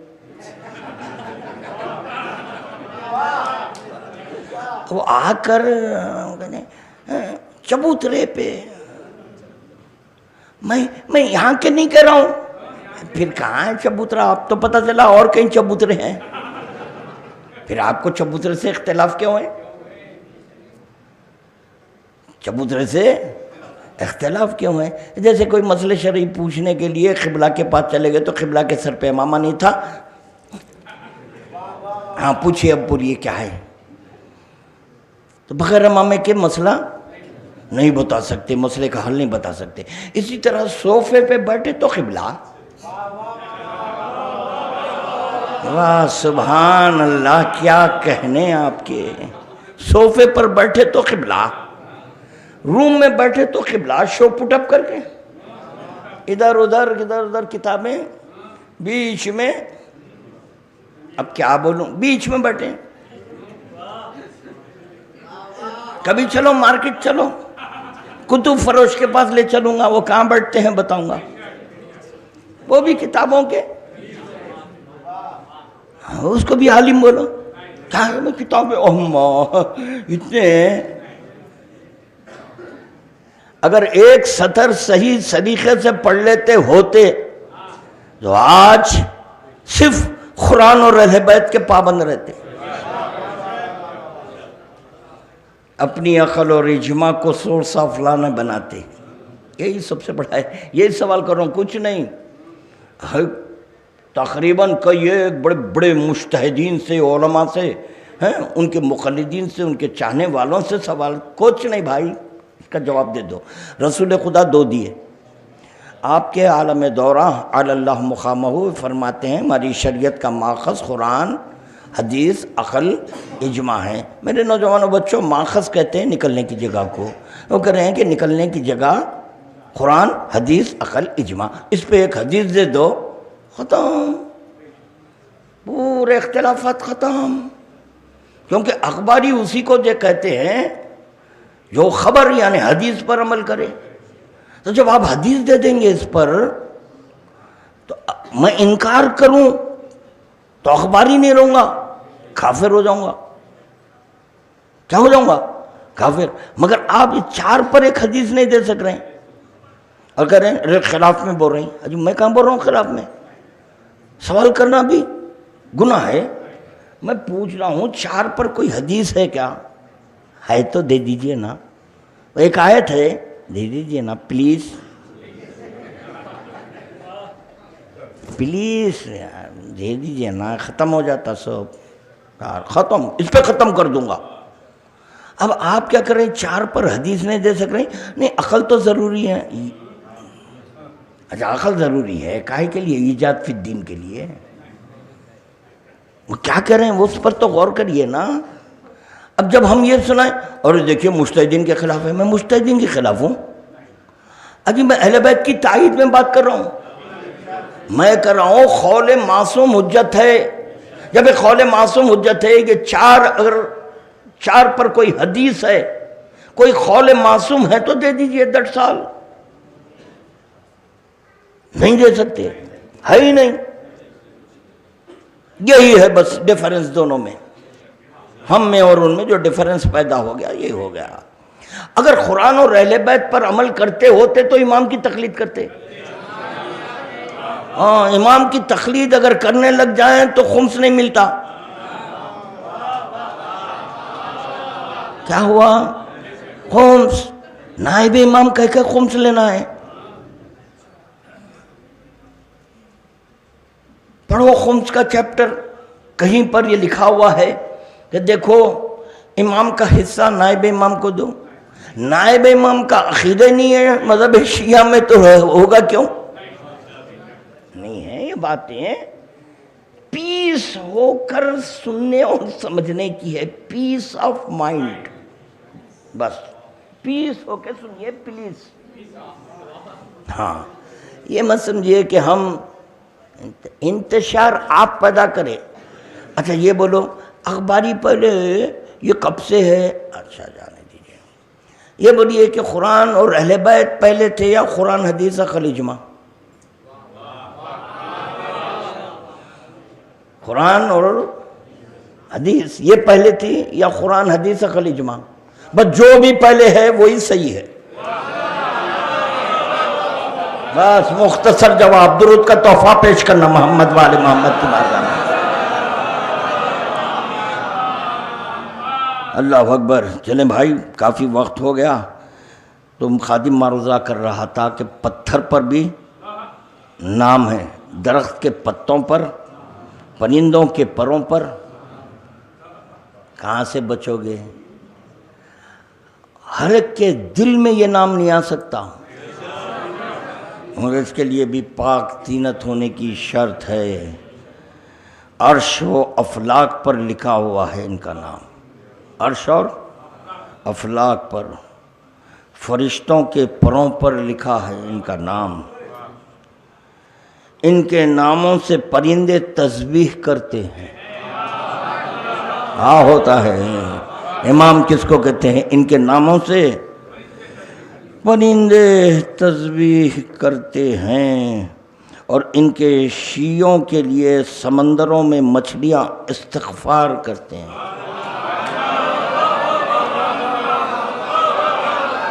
وہ آ کر چبوترے پہ، میں یہاں کے نہیں کہہ رہا ہوں، پھر کہاں ہے چبوترا؟ آپ تو پتہ چلا اور کہیں چبوترے ہیں، پھر آپ کو چبوترے سے اختلاف کیوں ہے؟ چبوترے سے اختلاف کیوں ہے؟ جیسے کوئی مسئلہ شرعی پوچھنے کے لیے قبلہ کے پاس چلے گئے تو قبلہ کے سر پہ امامہ نہیں تھا، ہاں پوچھئے اب بولیے کیا ہے، تو بغیر امامے کے مسئلہ نہیں بتا سکتے، مسئلے کا حل نہیں بتا سکتے۔ اسی طرح صوفے پہ بیٹھے تو قبلہ، واہ سبحان اللہ، کیا کہنے آپ کے، صوفے پر بیٹھے تو قبلہ، روم میں بیٹھے تو قبلہ، شو پٹ اپ کر کے ادھر ادھر کتابیں بیچ میں، اب کیا بولوں، بیچ میں بیٹھے۔ کبھی چلو مارکیٹ چلو، کتب فروش کے پاس لے چلوں گا، وہ کہاں بیٹھتے ہیں بتاؤں گا، وہ بھی کتابوں کے، اس کو بھی عالم بولو، کیا ہے کتابیں، اتنے اگر ایک سطر صحیح طریقے سے پڑھ لیتے ہوتے تو آج صرف قرآن اور اہل بیت کے پابند رہتے، اپنی عقل اور اجماع کو سورس آف لا نہ بناتے۔ یہی سب سے بڑا ہے، یہی سوال کر رہا ہوں، کچھ نہیں، تقریباً کئی ایک بڑے بڑے مجتہدین سے، علماء سے، ان کے مقلدین سے، ان کے چاہنے والوں سے سوال، کچھ نہیں بھائی، اس کا جواب دے دو۔ رسول خدا 2 دیے، آپ کے عالم دورہ علی اللہ مقامہ فرماتے ہیں ہماری شریعت کا ماخذ قرآن، حدیث، عقل، اجماع ہے۔ میرے نوجوانوں بچوں، ماخذ کہتے ہیں نکلنے کی جگہ کو، وہ کہہ رہے ہیں کہ نکلنے کی جگہ قرآن، حدیث، عقل، اجماع، اس پہ ایک حدیث دے دو، ختم، پورے اختلافات ختم۔ کیونکہ اخباری اسی کو جو کہتے ہیں جو خبر یعنی حدیث پر عمل کرے، تو جب آپ حدیث دے دیں گے اس پر تو میں انکار کروں تو اخباری نہیں رہوں گا، کافر ہو جاؤں گا۔ کیا ہو جاؤں گا؟ کافر۔ مگر آپ اس 4 پر ایک حدیث نہیں دے سک رہے ہیں اور کہہ رہے ہیں خلاف میں بول رہے ہیں۔ اجی میں کہاں بول رہا ہوں خلاف میں؟ سوال کرنا بھی گناہ ہے۔ میں پوچھ رہا ہوں 4 پر کوئی حدیث ہے کیا؟ ہے تو دے دیجئے نا، ایک آیت ہے دے دیجئے نا پلیز، پلیز دے دیجئے نا، ختم ہو جاتا سب، ختم، اس پہ ختم کر دوں گا۔ اب آپ کیا کریں، 4 پر حدیث نہیں دے سک رہے؟ نہیں، عقل تو ضروری ہے۔ اچھا عقل ضروری ہے، کاہے کے لیے؟ ایجاد فی الدین کے لیے۔ وہ کیا کر رہے ہیں اس پر تو غور کریے نا۔ اب جب ہم یہ سنائیں اور دیکھیے مجتہدین کے خلاف ہے، میں مجتہدین کے خلاف ہوں؟ اجی میں اہل بیت کی تائید میں بات کر رہا ہوں، میں کر رہا ہوں قول معصوم حجت ہے۔ جب ایک قول معصوم حجت ہے، یہ 4 اگر 4 پر کوئی حدیث ہے، کوئی قول معصوم ہے تو دے دیجئے، 10 سال نہیں دے سکتے، ہے ہی نہیں۔ یہی ہے بس ڈیفرنس دونوں میں، ہم میں اور ان میں جو ڈیفرنس پیدا ہو گیا یہ ہو گیا۔ اگر قرآن اور اہل بیت پر عمل کرتے ہوتے تو امام کی تقلید کرتے۔ ہاں، امام کی تقلید اگر کرنے لگ جائیں تو خمس نہیں ملتا۔ کیا ہوا؟ خمس، نائب امام کہہ کے خمس لینا ہے۔ پڑھو خمس کا چیپٹر، کہیں پر یہ لکھا ہوا ہے کہ دیکھو امام کا حصہ نائب امام کو دو. نائب امام کا عقیدہ نہیں ہے مذہب شیعہ میں تو ہوگا کیوں؟ نہیں ہے. یہ باتیں پیس ہو کر سننے اور سمجھنے کی ہے. پیس آف مائنڈ. بس پیس ہو کے سنیے پلیز. ہاں یہ مت سمجھیے کہ ہم انتشار آپ پیدا کریں. اچھا یہ بولو اخباری پہلے یہ کب سے ہے؟ اچھا جانے دیجیے. یہ بولیے کہ قرآن اور اہل بیت پہلے تھے یا قرآن حدیث عقل اجماع؟ قرآن اور حدیث یہ پہلے تھی یا قرآن حدیث عقل اجماع؟ بس جو بھی پہلے ہے وہی صحیح ہے. بس مختصر جواب. درود کا تحفہ پیش کرنا محمد والے محمد کی بارگاہ میں. اللہ اکبر. چلیں بھائی کافی وقت ہو گیا. تم خادم معروضہ کر رہا تھا کہ پتھر پر بھی نام ہے، درخت کے پتوں پر، پرندوں کے پروں پر. کہاں سے بچو گے؟ ہر ایک کے دل میں یہ نام نہیں آ سکتا، اور اس کے لیے بھی پاک طینت ہونے کی شرط ہے. عرش و افلاک پر لکھا ہوا ہے ان کا نام. عرش اور افلاک پر، فرشتوں کے پروں پر لکھا ہے ان کا نام. ان کے ناموں سے پرندے تسبیح کرتے ہیں. ہاں ہوتا ہے. امام کس کو کہتے ہیں؟ ان کے ناموں سے پرندے تسبیح کرتے ہیں، اور ان کے شیعوں کے لیے سمندروں میں مچھلیاں استغفار کرتے ہیں.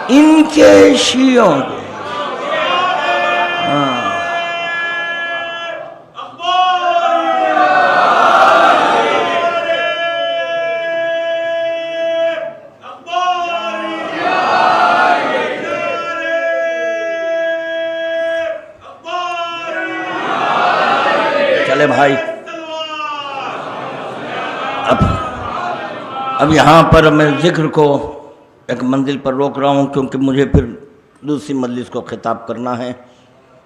ان کے شیعوں کے چلے بھائی. اب یہاں پر میں ذکر کو ایک منزل پر روک رہا ہوں، کیونکہ مجھے پھر دوسری مجلس کو خطاب کرنا ہے.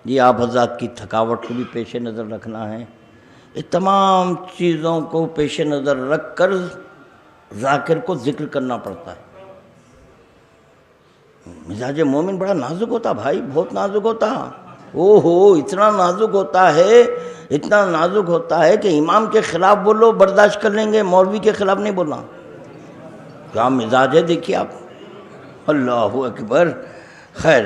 یہ آپ حضرات کی تھکاوٹ کو بھی پیش نظر رکھنا ہے. یہ تمام چیزوں کو پیش نظر رکھ کر ذاکر کو ذکر کرنا پڑتا ہے. مزاج مومن بڑا نازک ہوتا بھائی، بہت نازک ہوتا. اتنا نازک ہوتا ہے، اتنا نازک ہوتا ہے کہ امام کے خلاف بولو برداشت کر لیں گے، مولوی کے خلاف نہیں بولنا. کیا مزاج ہے دیکھیے آپ. اللہ اکبر. خیر،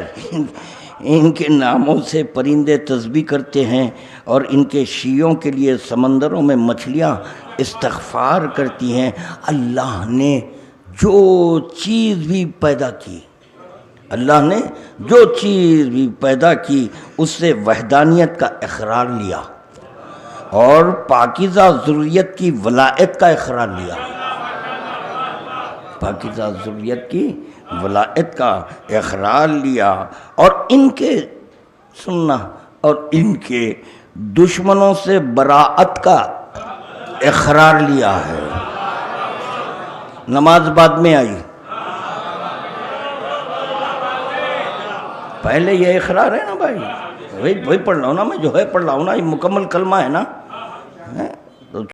ان کے ناموں سے پرندے تسبیح کرتے ہیں، اور ان کے شیعوں کے لیے سمندروں میں مچھلیاں استغفار کرتی ہیں. اللہ نے جو چیز بھی پیدا کی، اللہ نے جو چیز بھی پیدا کی اس سے وحدانیت کا اقرار لیا، اور پاکیزہ ذریت کی ولایت کا اقرار لیا. پاکیزہ ذریت کی ولایت کا اقرار لیا، اور ان کے سننا اور ان کے دشمنوں سے براءت کا اقرار لیا ہے. نماز بعد میں آئی، پہلے یہ اقرار ہے نا بھائی. وہی پڑھ رہا ہوں نا میں، جو ہے پڑھ رہا ہوں نا، یہ مکمل کلمہ ہے نا.